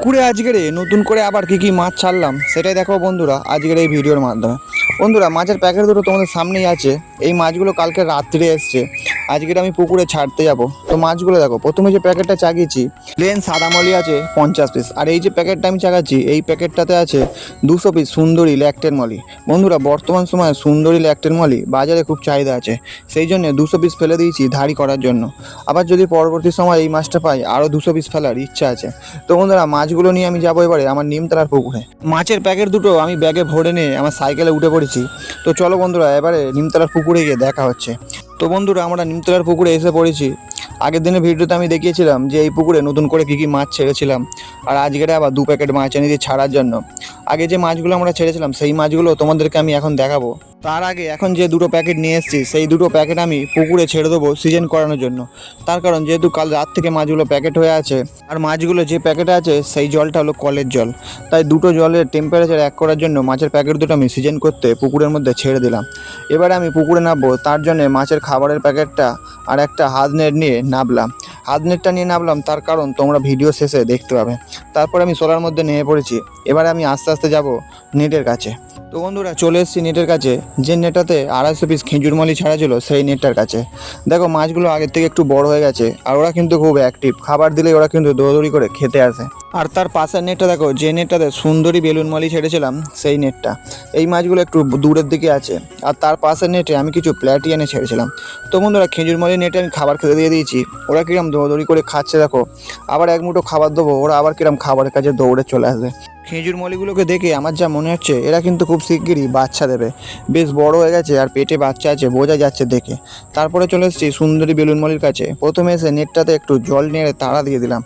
পুকুরে আজকের নতুন করে আবার কি মাছ ছাড়লাম সেটাই দেখো বন্ধুরা আজকের এই ভিডিওর মাধ্যমে। বন্ধুরা মাছের প্যাকেট দুটো তোমাদের সামনেই আছে। এই মাছগুলো কালকে রাত্রে এসছে, আজকের আমি পুকুরে ছাড়তে যাব। তো মাছগুলো দেখো, প্রথমে যে প্যাকেটটা চাগিয়েছি প্লেন সাদা মলি আছে 50 পিস, আর এই যে প্যাকেটটা আমি চাগাচ্ছি এই প্যাকেটটাতে আছে 200 পিস সুন্দরী ল্যাকটের মলি। বন্ধুরা বর্তমান সময়ে সুন্দরী ল্যাকটের মলি বাজারে খুব চাহিদা আছে, সেই জন্য 200 পিস ফেলে দিয়েছি ধাড়ি করার জন্য। আবার যদি পরবর্তী সময় এই মাছটা পাই আরও 200 পিস ফেলার ইচ্ছা আছে। তো বন্ধুরা মাছগুলো নিয়ে আমি যাবো এবারে আমার নিমতলার পুকুরে। মাছের প্যাকেট দুটো আমি ব্যাগে ভরে নিয়ে আমার সাইকেলে উঠে পড়েছি। তো চলো বন্ধুরা এবারে নিমতলার পুকুরে গিয়ে দেখা হচ্ছে। তো বন্ধুরা আমরা নিমতলার পুকুরে এসে পড়েছি। আগের দিনের ভিডিওতে আমি দেখিয়েছিলাম যে এই পুকুরে নতুন করে কী মাছ ছেড়েছিলাম, আর আজকের আবার 2 প্যাকেট মাছ এনেছি ছাড়ার জন্য। আগে যে মাছগুলো আমরা ছেড়েছিলাম সেই মাছগুলো তোমাদেরকে আমি এখন দেখাবো। তার আগে এখন যে 2টো প্যাকেট নিয়ে এসেছি সেই 2টো প্যাকেট আমি পুকুরে ছেড়ে দেবো সিজন করানোর জন্য। তার কারণ যেহেতু কাল রাত থেকে মাছগুলো প্যাকেট হয়ে আছে, আর মাছগুলো যে প্যাকেটে আছে সেই জলটা হলো কলের জল, তাই দুটো জলের টেম্পারেচার এক করার জন্য মাছের প্যাকেট দুটো আমি সিজন করতে পুকুরের মধ্যে ছেড়ে দিলাম। এবারে আমি পুকুরে নামবো, তার জন্য মাছের খাবারের প্যাকেটটা আর একটা হাত নেট নিয়ে নামলাম। হাত নেটটা নিয়ে নামলাম তার কারণ তোমরা ভিডিও শেষে দেখতে পাবে। তারপরে আমি সোলার মধ্যে নেমে পড়েছি। এবারে আমি আস্তে আস্তে যাব নেটের কাছে। তো বন্ধুরা চলে এসেছি নেটের কাছে, যে নেটটাতে 250 পিস খেজুর মলি ছাড়া ছিল সেই নেটটার কাছে। দেখো মাছগুলো আগের থেকে একটু বড় হয়ে গেছে, আর ওরা কিন্তু খুব অ্যাক্টিভ, খাবার দিলে ওরা কিন্তু দৌড়দৌড়ি করে খেতে আসে। আর তার পাশের নেটটা দেখো, যে নেটটাতে সুন্দরী বেলুন মলি ছেড়েছিলাম সেই নেটটা। এই মাছগুলো একটু দূরের দিকে আছে, আর তার পাশের নেটে আমি কিছু প্ল্যাটিয়ানে ছেড়েছিলাম। তো বন্ধুরা খেজুর মলি নেটে আমি খাবার খেতে দিয়ে দিয়েছি, ওরা কিরম দৌড়দৌড়ি করে খাচ্ছে দেখো। আবার এক মুঠো খাবার দেবো, ওরা আবার কিরম খাবারের কাছে দৌড়ে চলে আসবে। খেজুর মলিগুলোকে দেখে আমার যা মনে হচ্ছে এরা কিন্তু খুব শিগগিরই বাচ্চা দেবে, বেশ বড় হয়ে গেছে আর পেটে বাচ্চা আছে বোঝা যাচ্ছে দেখে। তারপরে চলে এসেছি সুন্দরী বেলুন মলির কাছে। প্রথমে এসে নেটটাতে একটু জল নেড়ে তাড়া দিয়ে দিলাম,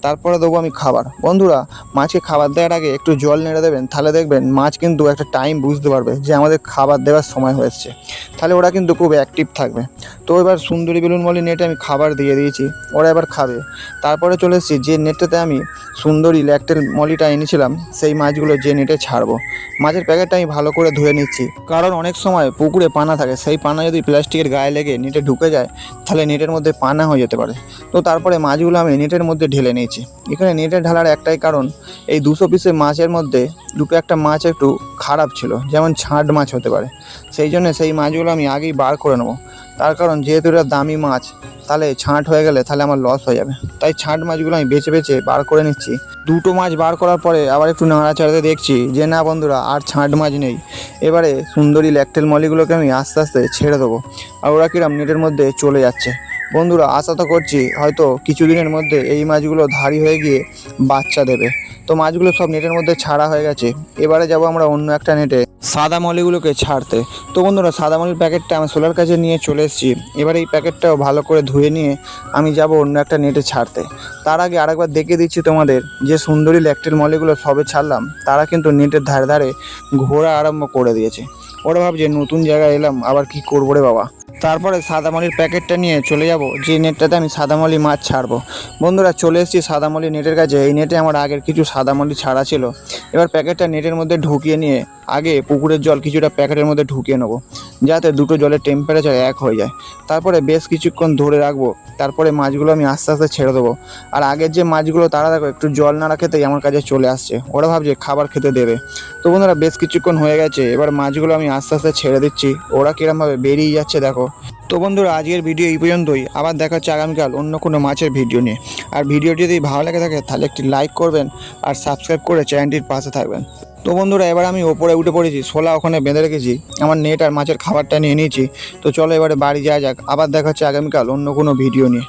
তারপরে দেবো আমি খাবার। বন্ধুরা মাছকে খাবার দেওয়ার আগে একটু জল নেড়ে দেবেন, তাহলে দেখবেন মাছ কিন্তু একটা টাইম বুঝতে পারবে যে আমাদের খাবার দেওয়ার সময় হয়েছে, তাহলে ওরা কিন্তু খুব অ্যাক্টিভ থাকবে। তো এবার সুন্দরী বেলুন মলি নেটে আমি খাবার দিয়ে দিয়েছি, ওরা এবার খাবে। তারপরে চলে এসেছি যে নেটটাতে আমি সুন্দরী ল্যাকটেল মলিটা এনেছিলাম সেই মাছগুলো যে নেটে ছাড়বো। মাছের প্যাকেটটা আমি ভালো করে ধুয়ে নিচ্ছি, কারণ অনেক সময় পুকুরে পানা থাকে, সেই পানা যদি প্লাস্টিকের গায়ে লেগে নেটে ঢুকে যায় তাহলে নেটের মধ্যে পানা হয়ে যেতে পারে। তো তারপরে মাছগুলো আমি নেটের মধ্যে ঢেলে নিয়েছি। এখানে নেটে ঢালার একটাই কারণ, এই 200 পিসের মাছের মধ্যে দুটো একটা মাছ একটু খারাপ ছিল, যেমন ছাঁট মাছ হতে পারে। সেই জন্য সেই মাছগুলো আমি আগেই বার করে নেবো, তার কারণ যেহেতু এটা দামি মাছ, তাহলে ছাঁট হয়ে গেলে তাহলে আমার লস হয়ে যাবে। তাই ছাঁট মাছগুলো আমি বেছে বেছে বার করে নিচ্ছি। 2টো মাছ বার করার পরে আবার একটু নাড়াচাড়াতে দেখছি যে না বন্ধুরা আর ছাঁট মাছ নেই। এবারে সুন্দরী ল্যাকটেল মলিগুলোকে আমি আস্তে আস্তে ছেড়ে দেবো, আর ওরা কিরম নেটের মধ্যে চলে যাচ্ছে। বন্ধুরা আশা তো করছি হয়তো কিছুদিনের মধ্যে এই মাছগুলো ধাড়ি হয়ে গিয়ে বাচ্চা দেবে। তো মাছগুলো সব নেটের মধ্যে ছাড়া হয়ে গেছে, এবারে যাব আমরা অন্য একটা নেটে সাদা মলিগুলোকে ছাড়তে। তো বন্ধুরা সাদা মলির প্যাকেটটা আমি সোলার কাছে নিয়ে চলে এসেছি। এবারে এই প্যাকেটটাও ভালো করে ধুয়ে নিয়ে আমি যাব অন্য একটা নেটে ছাড়তে। তার আগে আরেকবার দেখিয়ে দিচ্ছি তোমাদের, যে সুন্দরী ল্যাকটেল মলিগুলো সবে ছাড়লাম তারা কিন্তু নেটের ধারে ধারে ঘোরা আরম্ভ করে দিয়েছে। ওরা ভাবছে নতুন জায়গায় এলাম আবার কি করবো রে বাবা। তারপরে সাদামলির প্যাকেটটা নিয়ে চলে যাব যে নেটটাতে আমি সাদামলি মাছ ছাড়বো। বন্ধুরা চলে এসেছি সাদামলি নেটের কাছে। এই নেটে আমার আগের কিছু সাদামলি ছাড়া ছিল। এবার প্যাকেটটা নেটের মধ্যে ঢুকিয়ে নিয়ে আগে পুকুরের জল কিছুটা প্যাকেটের মধ্যে ঢুকিয়ে নেবো, যাতে দুটো জলের টেম্পারেচার এক হয়ে যায়। তারপরে বেশ কিছুক্ষণ ধরে রাখবো, তারপরে মাছগুলো আমি আস্তে আস্তে ছেড়ে দেবো। আর আগের যে মাছগুলো তারা দেখো একটু জল নাড়া খেতেই আমার কাছে চলে আসছে, ওরা ভাবছে খাবার খেতে দেবে। তো বন্ধুরা বেশ কিছুক্ষণ হয়ে গেছে, এবার মাছগুলো আমি আস্তে আস্তে ছেড়ে দিচ্ছি, ওরা কীরমভাবে বেরিয়ে যাচ্ছে দেখো। তো বন্ধুরা আজকের ভিডিও এই পর্যন্তই, আবার দেখা হচ্ছে আগামীকাল অন্য কোনো মাছের ভিডিও নিয়ে। আর ভিডিওটি যদি ভালো লেগে থাকে তাহলে একটি লাইক করবেন আর সাবস্ক্রাইব করে চ্যানেলটির পাশে থাকবেন। তো বন্ধুরা এবার আমি ওপরে উঠে পড়েছি, শোলা ওখানে বেঁধে রেখেছি, আমার নেট আর মাছের খাবারটা নিয়ে নিয়েছি। তো চলো এবারে বাড়ি যাওয়া যাক, আবার দেখা হচ্ছে আগামীকাল অন্য কোনো ভিডিও নিয়ে।